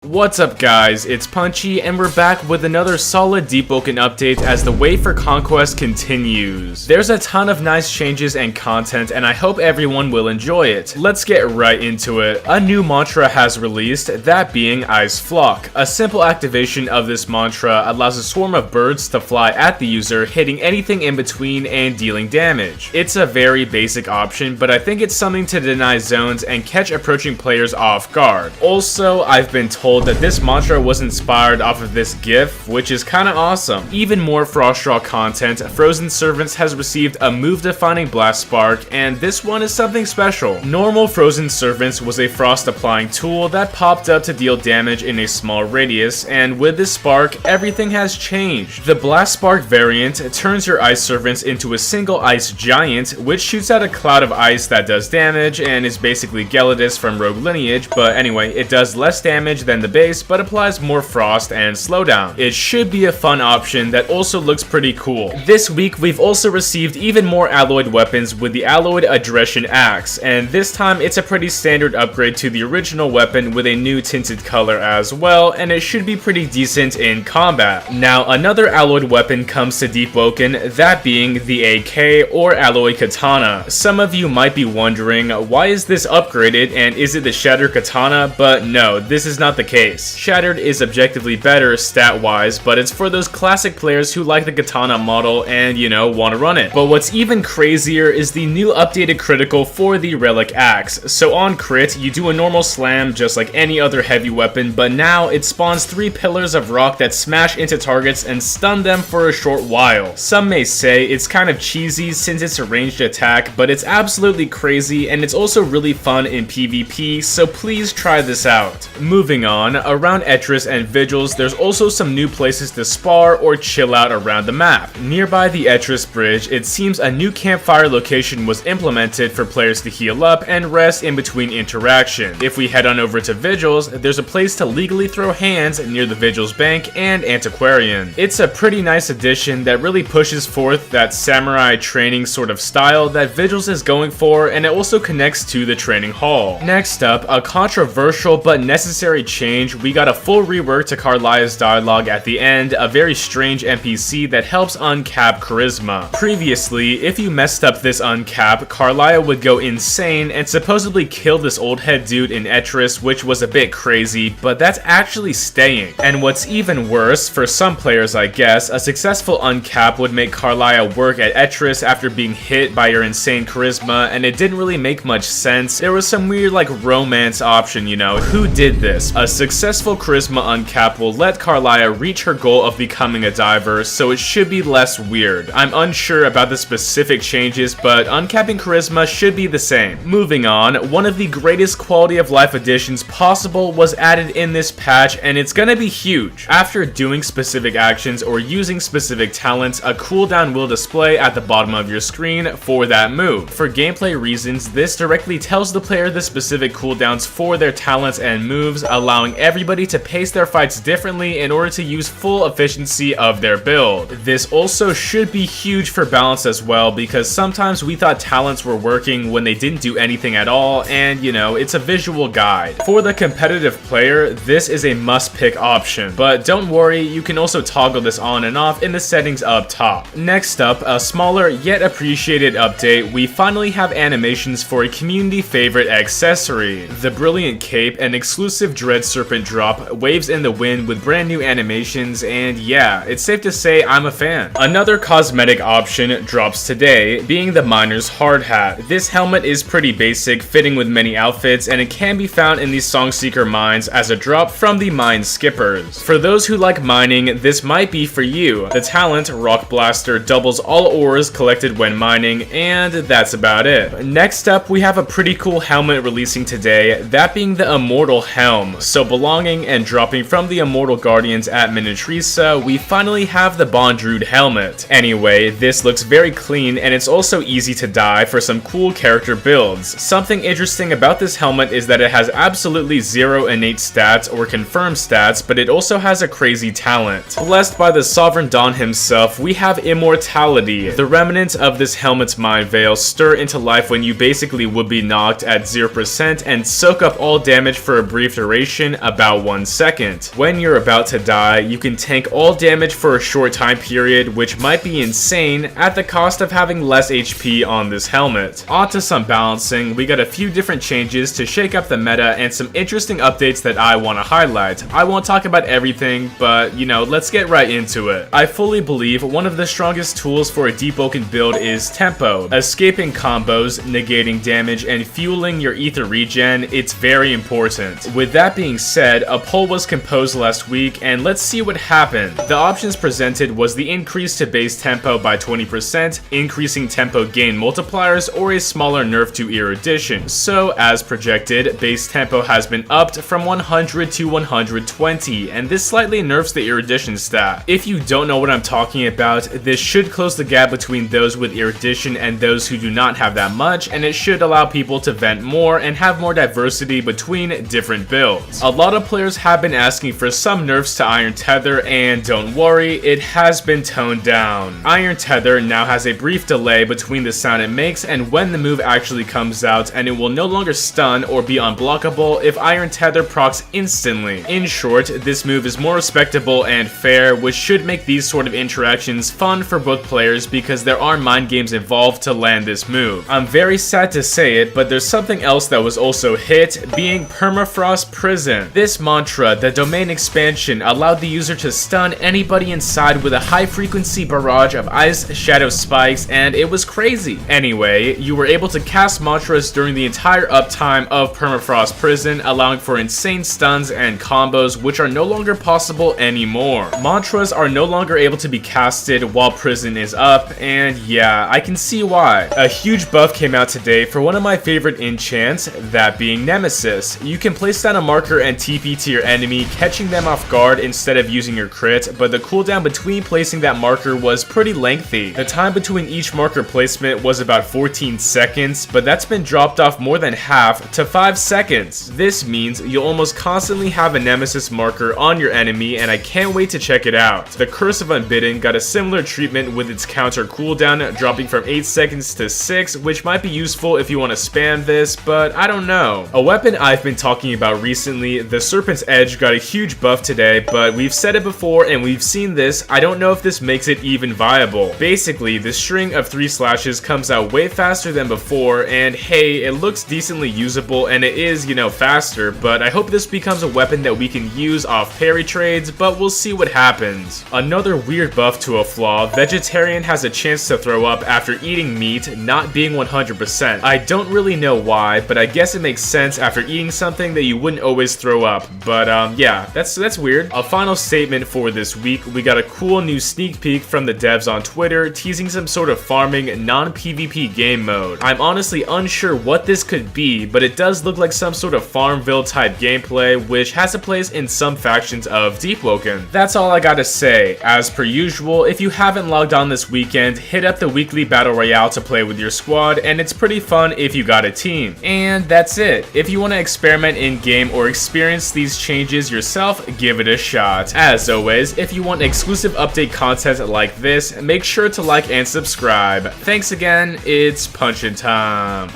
What's up guys, it's Punchy and we're back with another solid Deepwoken update as the wait for Conquest continues. There's a ton of nice changes and content and I hope everyone will enjoy it. Let's get right into it. A new mantra has released, that being Ice Flock. A simple activation of this mantra allows a swarm of birds to fly at the user, hitting anything in between and dealing damage. It's a very basic option, but I think it's something to deny zones and catch approaching players off guard. Also, I've been told that this mantra was inspired off of this GIF, which is kinda awesome. Even more Frostdraw content, Frozen Servants has received a move-defining Blast Spark, and this one is something special. Normal Frozen Servants was a frost-applying tool that popped up to deal damage in a small radius, and with this spark, everything has changed. The Blast Spark variant turns your Ice Servants into a single Ice Giant, which shoots out a cloud of ice that does damage, and is basically Gelidus from Rogue Lineage, but anyway, it does less damage than the base, but applies more frost and slowdown. It should be a fun option that also looks pretty cool. This week, we've also received even more alloyed weapons with the alloyed Adretian Axe, and this time it's a pretty standard upgrade to the original weapon with a new tinted color as well, and it should be pretty decent in combat. Now, another alloyed weapon comes to Deepwoken, that being the AK or alloy Katana. Some of you might be wondering, why is this upgraded and is it the Shattered Katana? But no, this is not the case. Shattered is objectively better stat-wise, but it's for those classic players who like the Katana model and, you know, want to run it. But what's even crazier is the new updated critical for the Relic Axe. So on crit, you do a normal slam just like any other heavy weapon, but now it spawns 3 pillars of rock that smash into targets and stun them for a short while. Some may say it's kind of cheesy since it's a ranged attack, but it's absolutely crazy and it's also really fun in PvP, so please try this out. Moving on, around Etris and Vigils, there's also some new places to spar or chill out around the map. Nearby the Etris Bridge, it seems a new campfire location was implemented for players to heal up and rest in between interaction. If we head on over to Vigils, there's a place to legally throw hands near the Vigils Bank and Antiquarian. It's a pretty nice addition that really pushes forth that samurai training sort of style that Vigils is going for, and it also connects to the training hall. Next up, a controversial but necessary change, we got a full rework to Karliah's dialogue at the end, a very strange NPC that helps uncap charisma. Previously, if you messed up this uncap, Karliah would go insane and supposedly kill this old head dude in Etris, which was a bit crazy, but that's actually staying. And what's even worse, for some players I guess, a successful uncap would make Karliah work at Etris after being hit by your insane charisma, and it didn't really make much sense. There was some weird like romance option, you know. Who did this? A successful charisma uncap will let Karliah reach her goal of becoming a diver, so it should be less weird. I'm unsure about the specific changes, but uncapping charisma should be the same. Moving on, one of the greatest quality of life additions possible was added in this patch, and it's gonna be huge. After doing specific actions or using specific talents, a cooldown will display at the bottom of your screen for that move. For gameplay reasons, this directly tells the player the specific cooldowns for their talents and moves, allowing everybody to pace their fights differently in order to use full efficiency of their build. This also should be huge for balance as well, because sometimes we thought talents were working when they didn't do anything at all, and you know, it's a visual guide. For the competitive player, this is a must-pick option, but don't worry, you can also toggle this on and off in the settings up top. Next up, a smaller yet appreciated update, we finally have animations for a community favorite accessory. The Brilliant Cape, an exclusive Dread Serpent drop, waves in the wind with brand new animations, and yeah, it's safe to say I'm a fan. Another cosmetic option drops today, being the Miner's Hardhat. This helmet is pretty basic, fitting with many outfits, and it can be found in the Songseeker mines as a drop from the Mine Skippers. For those who like mining, this might be for you. The talent, Rock Blaster, doubles all ores collected when mining, and that's about it. Next up, we have a pretty cool helmet releasing today, that being the Immortal Helm. So belonging and dropping from the Immortal Guardians at Minatrisa, we finally have the Bondrude helmet. Anyway, this looks very clean and it's also easy to dye for some cool character builds. Something interesting about this helmet is that it has absolutely zero innate stats or confirmed stats, but it also has a crazy talent. Blessed by the Sovereign Dawn himself, we have Immortality. The remnants of this helmet's mind veil stir into life when you basically would be knocked at 0% and soak up all damage for a brief duration, about 1 second. When you're about to die, you can tank all damage for a short time period, which might be insane at the cost of having less HP on this helmet. On to some balancing, we got a few different changes to shake up the meta and some interesting updates that I want to highlight. I won't talk about everything, but you know, let's get right into it. I fully believe one of the strongest tools for a Deepwoken build is tempo. Escaping combos, negating damage, and fueling your ether regen, it's very important. With that being said, a poll was composed last week, and let's see what happened. The options presented was the increase to base tempo by 20%, increasing tempo gain multipliers, or a smaller nerf to erudition. So, as projected, base tempo has been upped from 100 to 120, and this slightly nerfs the erudition stat. If you don't know what I'm talking about, this should close the gap between those with erudition and those who do not have that much, and it should allow people to vent more and have more diversity between different builds. A lot of players have been asking for some nerfs to Iron Tether, and don't worry, it has been toned down. Iron Tether now has a brief delay between the sound it makes and when the move actually comes out, and it will no longer stun or be unblockable if Iron Tether procs instantly. In short, this move is more respectable and fair, which should make these sort of interactions fun for both players because there are mind games involved to land this move. I'm very sad to say it, but there's something else that was also hit, being Permafrost Prison. This mantra, the domain expansion, allowed the user to stun anybody inside with a high frequency barrage of ice, shadow spikes, and it was crazy. Anyway, you were able to cast mantras during the entire uptime of Permafrost Prison, allowing for insane stuns and combos which are no longer possible anymore. Mantras are no longer able to be casted while Prison is up, and yeah, I can see why. A huge buff came out today for one of my favorite enchants, that being Nemesis. You can place down a marker and TP to your enemy, catching them off guard instead of using your crit, but the cooldown between placing that marker was pretty lengthy. The time between each marker placement was about 14 seconds, but that's been dropped off more than half to 5 seconds. This means you'll almost constantly have a Nemesis marker on your enemy, and I can't wait to check it out. The Curse of Unbidden got a similar treatment with its counter cooldown dropping from 8 seconds to 6, which might be useful if you want to spam this, but I don't know. A weapon I've been talking about recently, the Serpent's Edge, got a huge buff today, but we've said it before and we've seen this. I don't know if this makes it even viable. Basically, the string of 3 slashes comes out way faster than before, and hey, it looks decently usable and it is, you know, faster, but I hope this becomes a weapon that we can use off parry trades, but we'll see what happens. Another weird buff to a flaw, Vegetarian has a chance to throw up after eating meat, not being 100%. I don't really know why, but I guess it makes sense after eating something that you wouldn't always throw up, but yeah, that's weird. A final statement for this week, we got a cool new sneak peek from the devs on Twitter, teasing some sort of farming, non-PvP game mode. I'm honestly unsure what this could be, but it does look like some sort of Farmville type gameplay, which has a place in some factions of Deepwoken. That's all I gotta say. As per usual, if you haven't logged on this weekend, hit up the weekly battle royale to play with your squad, and it's pretty fun if you got a team. And that's it. If you want to experiment in game or experience these changes yourself, give it a shot. As always, if you want exclusive update content like this, make sure to like and subscribe. Thanks again, it's punchin' time.